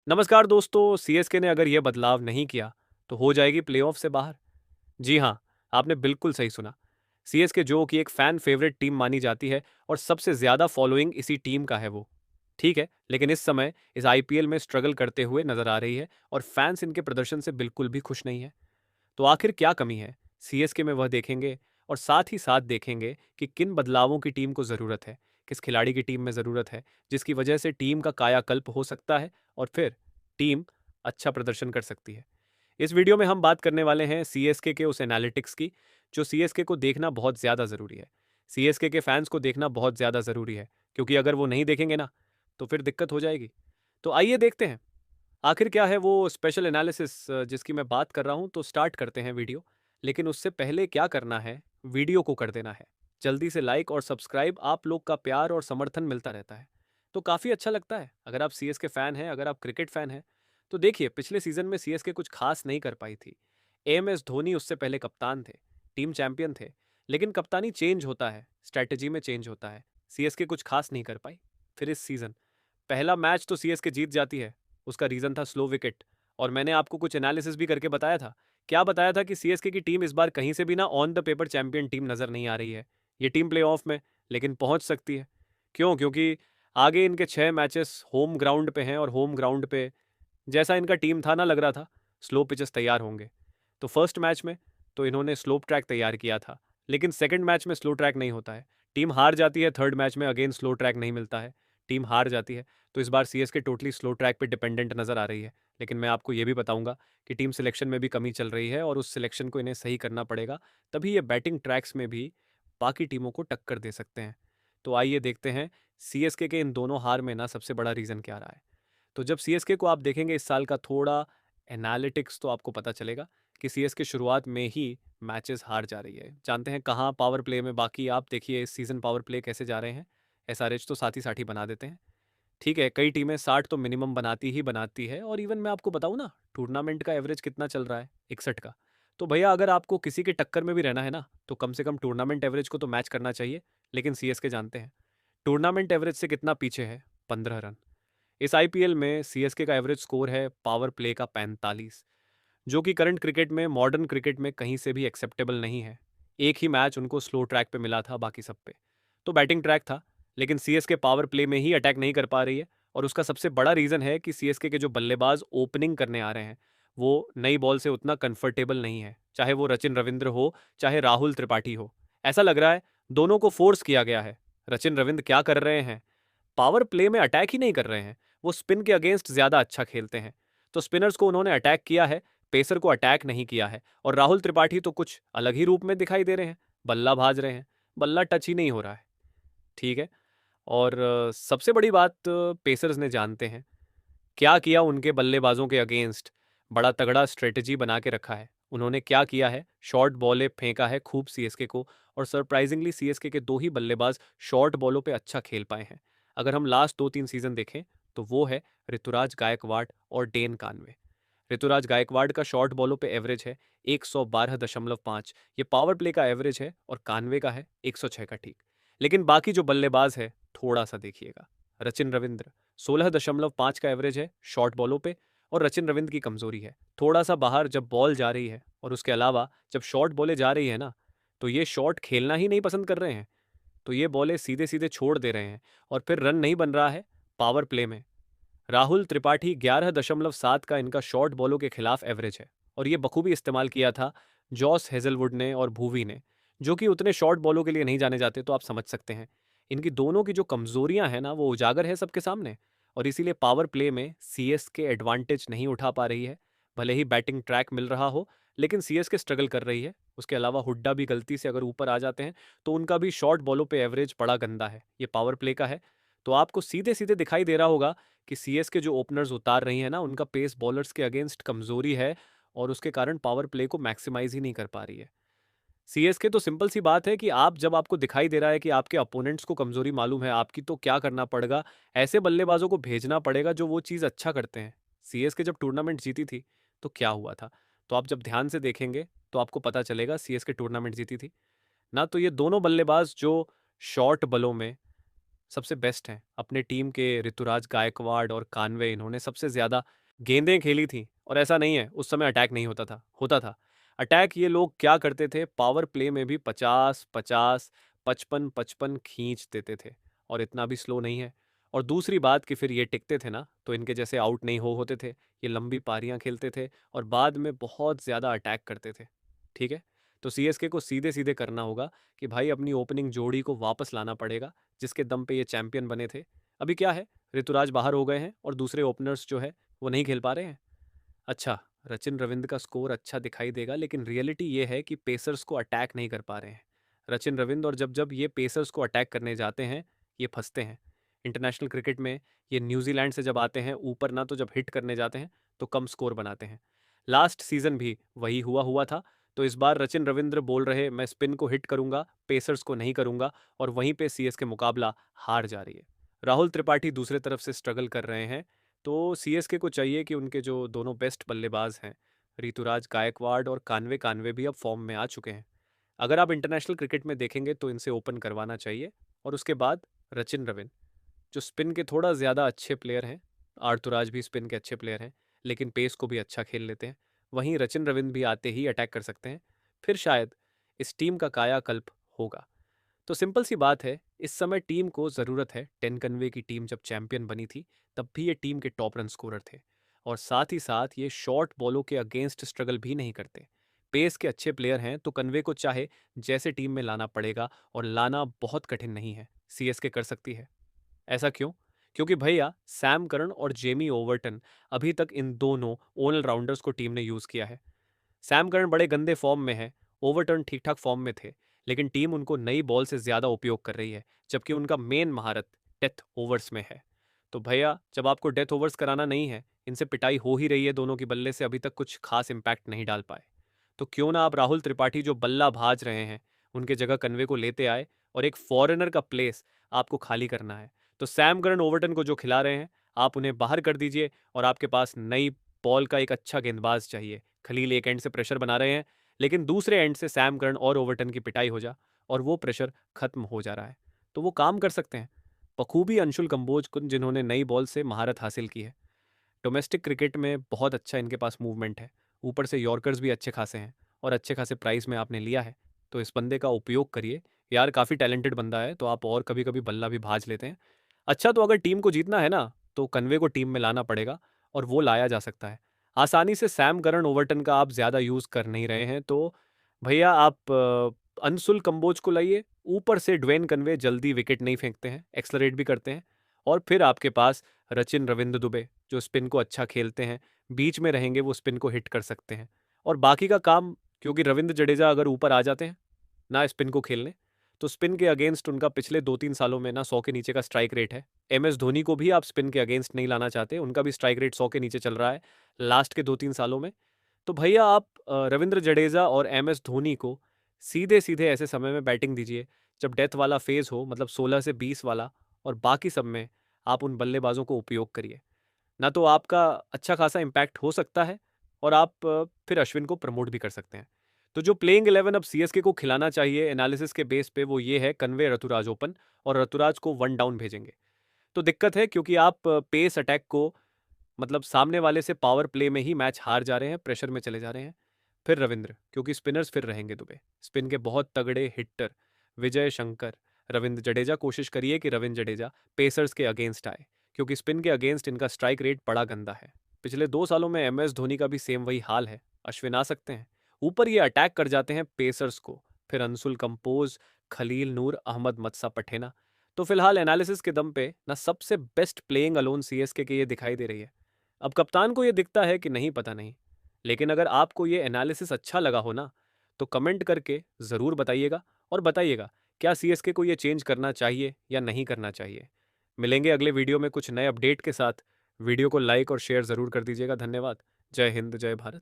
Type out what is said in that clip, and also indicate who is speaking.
Speaker 1: नमस्कार दोस्तों, सीएसके ने अगर ये बदलाव नहीं किया तो हो जाएगी प्लेऑफ से बाहर। जी हाँ, आपने बिल्कुल सही सुना। सीएसके जो कि एक फैन फेवरेट टीम मानी जाती है और सबसे ज्यादा फॉलोइंग इसी टीम का है वो। ठीक है, लेकिन इस समय इस आईपीएल में स्ट्रगल करते हुए नजर आ रही है और फैंस इनके प्रदर्शन से बिल्कुल भी खुश नहीं है। तो आखिर क्या कमी है सीएसके में, वह देखेंगे और साथ ही साथ देखेंगे कि किन बदलावों की टीम को ज़रूरत है, किस खिलाड़ी की टीम में ज़रूरत है जिसकी वजह से टीम का कायाकल्प हो सकता है और फिर टीम अच्छा प्रदर्शन कर सकती है। इस वीडियो में हम बात करने वाले हैं सीएसके के उस एनालिटिक्स की जो सीएसके को देखना बहुत ज़्यादा ज़रूरी है। सीएसके के फैंस को देखना बहुत ज़्यादा ज़रूरी है, क्योंकि अगर वो नहीं देखेंगे ना तो फिर दिक्कत हो जाएगी। तो आइए देखते हैं आखिर क्या है वो स्पेशल एनालिसिस जिसकी मैं बात कर रहा हूं। तो स्टार्ट करते हैं वीडियो, लेकिन उससे पहले क्या करना है, वीडियो को कर देना है जल्दी से लाइक और सब्सक्राइब। आप लोग का प्यार और समर्थन मिलता रहता है तो काफ़ी अच्छा लगता है। अगर आप सीएस के फ़ैन हैं, अगर आप क्रिकेट फ़ैन हैं, तो देखिए पिछले सीज़न में सीएस के कुछ खास नहीं कर पाई थी। एम एस धोनी उससे पहले कप्तान थे, टीम चैंपियन थे, लेकिन कप्तानी चेंज होता है, स्ट्रैटेजी में चेंज होता है। सीएस के कुछ खास नहीं कर पाई। फिर इस सीज़न पहला मैच तो सीएसके जीत जाती है, उसका रीज़न था स्लो विकेट। और मैंने आपको कुछ एनालिसिस भी करके बताया था। क्या बताया था कि सीएसके की टीम इस बार कहीं से भी ना on the paper champion team नज़र नहीं आ रही है। ये टीम प्लेऑफ में लेकिन पहुंच सकती है। क्यों? क्योंकि आगे इनके 6 मैचेस होम ग्राउंड पे हैं और होम ग्राउंड पे जैसा इनका टीम था ना, लग रहा था स्लो पिचेस तैयार होंगे। तो फर्स्ट मैच में तो इन्होंने स्लोप ट्रैक तैयार किया था, लेकिन सेकंड मैच में स्लो ट्रैक नहीं होता है। टीम हार जाती है, थर्ड मैच में अगेन स्लो ट्रैक नहीं मिलता है, टीम हार जाती है। तो इस बार सीएसके टोटली स्लो ट्रैक पे डिपेंडेंट नज़र आ रही है। लेकिन मैं आपको ये भी बताऊंगा कि टीम सिलेक्शन में भी कमी चल रही है और उस सिलेक्शन को इन्हें सही करना पड़ेगा, तभी ये बैटिंग ट्रैक्स में भी बाकी टीमों को टक्कर दे सकते हैं। तो आइए देखते हैं सीएसके के इन दोनों हार में ना सबसे बड़ा रीज़न क्या रहा है। तो जब सीएसके को आप देखेंगे इस साल का थोड़ा एनालिटिक्स, तो आपको पता चलेगा कि सीएसके शुरुआत में ही मैचेस हार जा रही है। जानते हैं कहाँ पावर प्ले में, बाकी आप देखिए इस सीज़न पावर प्ले कैसे जा रहे हैं। एसआरएच तो साथ ही साथ ही बना देते हैं। ठीक है, कई टीमें 60 तो मिनिमम बनाती ही बनाती है। और इवन मैं आपको बताऊं ना, टूर्नामेंट का एवरेज कितना चल रहा है, 61 का। तो भैया अगर आपको किसी के टक्कर में भी रहना है ना, तो कम से कम टूर्नामेंट एवरेज को तो मैच करना चाहिए। लेकिन सीएसके जानते हैं टूर्नामेंट एवरेज से कितना पीछे है, 15 रन। इस आईपीएल में सीएसके का एवरेज स्कोर है पावर प्ले का 45, जो कि करंट क्रिकेट में, मॉडर्न क्रिकेट में कहीं से भी एक्सेप्टेबल नहीं है। एक ही मैच उनको स्लो ट्रैक पे मिला था, बाकी सब पे तो बैटिंग ट्रैक था। लेकिन सीएसके पावर प्ले में ही अटैक नहीं कर पा रही है। और उसका सबसे बड़ा रीज़न है कि सीएसके के जो बल्लेबाज ओपनिंग करने आ रहे हैं वो नई बॉल से उतना कंफर्टेबल नहीं है। चाहे वो रचिन रविंद्र हो, चाहे राहुल त्रिपाठी हो, ऐसा लग रहा है दोनों को फोर्स किया गया है। रचिन रविंद्र क्या कर रहे हैं, पावर प्ले में अटैक ही नहीं कर रहे हैं। वो स्पिन के अगेंस्ट ज़्यादा अच्छा खेलते हैं। तो स्पिनर्स को उन्होंने अटैक किया है, पेसर को अटैक नहीं किया है। और राहुल त्रिपाठी तो कुछ अलग ही रूप में दिखाई दे रहे हैं, बल्ला भाज रहे हैं, बल्ला टच ही नहीं हो रहा है। ठीक है। और सबसे बड़ी बात पेसर्स ने जानते हैं क्या किया उनके बल्लेबाजों के अगेंस्ट। बड़ा तगड़ा स्ट्रेटजी बना के रखा है उन्होंने। क्या किया है, शॉर्ट बॉलें फेंका है खूब सीएसके को। और सरप्राइजिंगली सीएसके के दो ही बल्लेबाज शॉर्ट बॉलों पे अच्छा खेल पाए हैं। अगर हम लास्ट 2-3 सीजन देखें तो वो है ऋतुराज गायकवाड़ और डेन कानवे। ऋतुराज गायकवाड़ का शॉर्ट बॉलों पे एवरेज है 112.5, ये पावर प्ले का एवरेज है, और कानवे का है 106 का। ठीक, लेकिन बाकी जो बल्लेबाज है थोड़ा सा देखिएगा। रचिन रविंद्र 16.5 का एवरेज है शॉर्ट बॉलों पे। और रचिन रविंद्र की कमजोरी है थोड़ा सा बाहर जब बॉल जा रही है, और उसके अलावा जब शॉर्ट बॉलें जा रही है ना, तो ये शॉर्ट खेलना ही नहीं पसंद कर रहे हैं। तो ये बॉलें सीधे सीधे छोड़ दे रहे हैं और फिर रन नहीं बन रहा है पावर प्ले में। राहुल त्रिपाठी 11.7 का इनका शॉर्ट बॉलों के खिलाफ एवरेज है। और ये बखूबी इस्तेमाल किया था जॉस हेजलवुड ने और भूवी ने, जो कि उतने शॉर्ट बॉलों के लिए नहीं जाने जाते। तो आप समझ सकते हैं इनकी दोनों की जो कमजोरियां हैं ना, वो उजागर है सबके सामने। और इसीलिए पावर प्ले में सीएस के एडवांटेज नहीं उठा पा रही है। भले ही बैटिंग ट्रैक मिल रहा हो, लेकिन सीएस के स्ट्रगल कर रही है। उसके अलावा हुड्डा भी गलती से अगर ऊपर आ जाते हैं तो उनका भी शॉर्ट बॉलों पे एवरेज बड़ा गंदा है। ये पावर प्ले का है। तो आपको सीधे सीधे दिखाई दे रहा होगा कि सीएस के जो ओपनर्स उतार रही है ना, उनका पेस बॉलर्स के अगेंस्ट कमजोरी है, और उसके कारण पावर प्ले को मैक्सिमाइज ही नहीं कर पा रही है सीएसके। तो सिंपल सी बात है कि आप जब आपको दिखाई दे रहा है कि आपके अपोनेंट्स को कमजोरी मालूम है आपकी, तो क्या करना पड़ेगा, ऐसे बल्लेबाजों को भेजना पड़ेगा जो वो चीज़ अच्छा करते हैं। सीएसके जब टूर्नामेंट जीती थी तो क्या हुआ था, तो आप जब ध्यान से देखेंगे तो आपको पता चलेगा सीएसके टूर्नामेंट जीती थी ना, तो ये दोनों बल्लेबाज जो शॉर्ट बलों में सबसे बेस्ट हैं। अपने टीम के ऋतुराज गायकवाड़ और कान्वे, इन्होंने सबसे ज़्यादा गेंदें खेली थी। और ऐसा नहीं है उस समय अटैक नहीं होता था। अटैक ये लोग क्या करते थे, पावर प्ले में भी 50-50, 55-55 खींच देते थे। और इतना भी स्लो नहीं है। और दूसरी बात कि फिर ये टिकते थे ना, तो इनके जैसे आउट नहीं हो होते थे। ये लंबी पारियां खेलते थे और बाद में बहुत ज़्यादा अटैक करते थे। ठीक है। तो सीएसके को सीधे सीधे करना होगा कि भाई अपनी ओपनिंग जोड़ी को वापस लाना पड़ेगा, जिसके दम पे ये चैंपियन बने थे। अभी क्या है, ऋतुराज बाहर हो गए हैं और दूसरे ओपनर्स जो है वो नहीं खेल पा रहे हैं। अच्छा, रचिन रविंद्र का स्कोर अच्छा दिखाई देगा, लेकिन रियलिटी ये है कि पेसर्स को अटैक नहीं कर पा रहे हैं रचिन रविंद्र। और जब जब ये पेसर्स को अटैक करने जाते हैं, ये फंसते हैं। इंटरनेशनल क्रिकेट में ये न्यूजीलैंड से जब आते हैं ऊपर ना, तो जब हिट करने जाते हैं तो कम स्कोर बनाते हैं। लास्ट सीजन भी वही हुआ हुआ था। तो इस बार रचिन रविंद्र बोल रहे मैं स्पिन को हिट करूंगा, पेसर्स को नहीं करूंगा। और वहीं पे सीएस के मुकाबला हार जा रही है। राहुल त्रिपाठी दूसरे तरफ से स्ट्रगल कर रहे हैं। तो सीएसके को चाहिए कि उनके जो दोनों बेस्ट बल्लेबाज हैं, ऋतुराज गायकवाड़ और कान्वे कान्वे भी अब फॉर्म में आ चुके हैं। अगर आप इंटरनेशनल क्रिकेट में देखेंगे तो इनसे ओपन करवाना चाहिए। और उसके बाद रचिन रविंद्र, जो स्पिन के थोड़ा ज़्यादा अच्छे प्लेयर हैं। आर्थुराज भी स्पिन के अच्छे प्लेयर हैं, लेकिन पेस को भी अच्छा खेल लेते हैं। वहीं रचिन रविंद्र भी आते ही अटैक कर सकते हैं। फिर शायद इस टीम का कायाकल्प होगा। तो सिंपल सी बात है, इस समय टीम को ज़रूरत है। टेन कन्वे की टीम जब चैंपियन बनी थी, तब भी ये टीम के टॉप रन स्कोरर थे। और साथ ही साथ ये शॉर्ट बॉलों के अगेंस्ट स्ट्रगल भी नहीं करते। पेस के अच्छे प्लेयर हैं, तो कन्वे को चाहे जैसे टीम में लाना पड़ेगा, और लाना बहुत कठिन नहीं है। सीएसके कर सकती है। ऐसा क्यों? क्योंकि भैया सैम करन और जेमी ओवर्टन, अभी तक इन दोनों ऑलराउंडर्स को टीम ने यूज़ किया है। सैम करन बड़े गंदे फॉर्म में है, ओवरटर्न ठीक ठाक फॉर्म में थे। लेकिन टीम उनको नई बॉल से ज़्यादा उपयोग कर रही है, जबकि उनका मेन महारत डेथ ओवर्स में है। तो भैया जब आपको डेथ ओवर्स कराना नहीं है, इनसे पिटाई हो ही रही है दोनों की बल्ले से, अभी तक कुछ खास इम्पैक्ट नहीं डाल पाए। तो क्यों ना आप राहुल त्रिपाठी जो बल्ला भाज रहे हैं, उनके जगह कन्वे को लेते आए, और एक फॉरेनर का प्लेस आपको खाली करना है। तो सैम करन ओवर्टन को जो खिला रहे हैं, आप उन्हें बाहर कर दीजिए, और आपके पास नई बॉल का एक अच्छा गेंदबाज चाहिए। खलील एक एंड से प्रेशर बना रहे हैं, लेकिन दूसरे एंड से सैम करन और ओवर्टन की पिटाई हो जा, और वो प्रेशर खत्म हो जा रहा है। तो वो काम कर सकते हैं बखूबी अंशुल कंबोज को, जिन्होंने नई बॉल से महारत हासिल की है। डोमेस्टिक क्रिकेट में बहुत अच्छा इनके पास मूवमेंट है। ऊपर से यॉर्कर्स भी अच्छे खासे हैं, और अच्छे खासे प्राइस में आपने लिया है। तो इस बंदे का उपयोग करिए। यार काफ़ी टैलेंटेड बंदा है, तो आप और कभी कभी बल्ला भी भाज लेते हैं। अच्छा, तो अगर टीम को जीतना है ना, तो कन्वे को टीम में लाना पड़ेगा, और वो लाया जा सकता है आसानी से। सैम करन ओवर्टन का आप ज़्यादा यूज़ कर नहीं रहे हैं, तो भैया आप अंशुल कंबोज को लाइए। ऊपर से ड्वेन कन्वे जल्दी विकेट नहीं फेंकते हैं, एक्सलरेट भी करते हैं। और फिर आपके पास रचिन रविंद्र दुबे, जो स्पिन को अच्छा खेलते हैं, बीच में रहेंगे, वो स्पिन को हिट कर सकते हैं। और बाकी का काम, क्योंकि रविंद्र जडेजा अगर ऊपर आ जाते हैं ना स्पिन को खेलने, तो स्पिन के अगेंस्ट उनका पिछले 2-3 सालों में ना 100 के नीचे का स्ट्राइक रेट है। एमएस धोनी को भी आप स्पिन के अगेंस्ट नहीं लाना चाहते, उनका भी स्ट्राइक रेट 100 के नीचे चल रहा है लास्ट के 2-3 सालों में। तो भैया आप रविंद्र जडेजा और एमएस धोनी को सीधे सीधे ऐसे समय में बैटिंग दीजिए जब डेथ वाला फेज हो, मतलब 16 से 20 वाला। और बाकी सब में आप उन बल्लेबाजों को उपयोग करिए। ना तो आपका अच्छा खासा इम्पैक्ट हो सकता है, और आप फिर अश्विन को प्रमोट भी कर सकते हैं। तो जो प्लेइंग 11 अब सीएसके को खिलाना चाहिए एनालिसिस के बेस पे, वो ये है कन्वे ऋतुराज ओपन, और ऋतुराज को वन डाउन भेजेंगे। तो दिक्कत है, क्योंकि आप पेस अटैक को, मतलब सामने वाले से पावर प्ले में ही मैच हार जा रहे हैं, प्रेशर में चले जा रहे हैं। फिर रविंद्र, क्योंकि स्पिनर्स फिर रहेंगे दुबे, स्पिन के बहुत तगड़े हिट्टर विजय शंकर, रविंद्र जडेजा। कोशिश करिए कि रविंद्र जडेजा पेसर्स के अगेंस्ट आए, क्योंकि स्पिन के अगेंस्ट इनका स्ट्राइक रेट बड़ा गंदा है। पिछले 2 सालों में एमएस धोनी का भी सेम वही हाल है। अश्विन आ सकते हैं, ऊपर ये अटैक कर जाते हैं पेसर्स को। फिर अंशुल कंपोज, खलील नूर, अहमद मत्सा पठेना। तो फिलहाल एनालिसिस के दम पे ना सबसे बेस्ट प्लेइंग अलोन सीएसके के ये दिखाई दे रही है। अब कप्तान को ये दिखता है कि नहीं, पता नहीं। लेकिन अगर आपको ये एनालिसिस अच्छा लगा हो ना, तो कमेंट करके ज़रूर बताइएगा, और बताइएगा क्या सीएसके को ये चेंज करना चाहिए या नहीं करना चाहिए। मिलेंगे अगले वीडियो में कुछ नए अपडेट के साथ। वीडियो को लाइक और शेयर ज़रूर कर दीजिएगा। धन्यवाद। जय हिंद, जय भारत।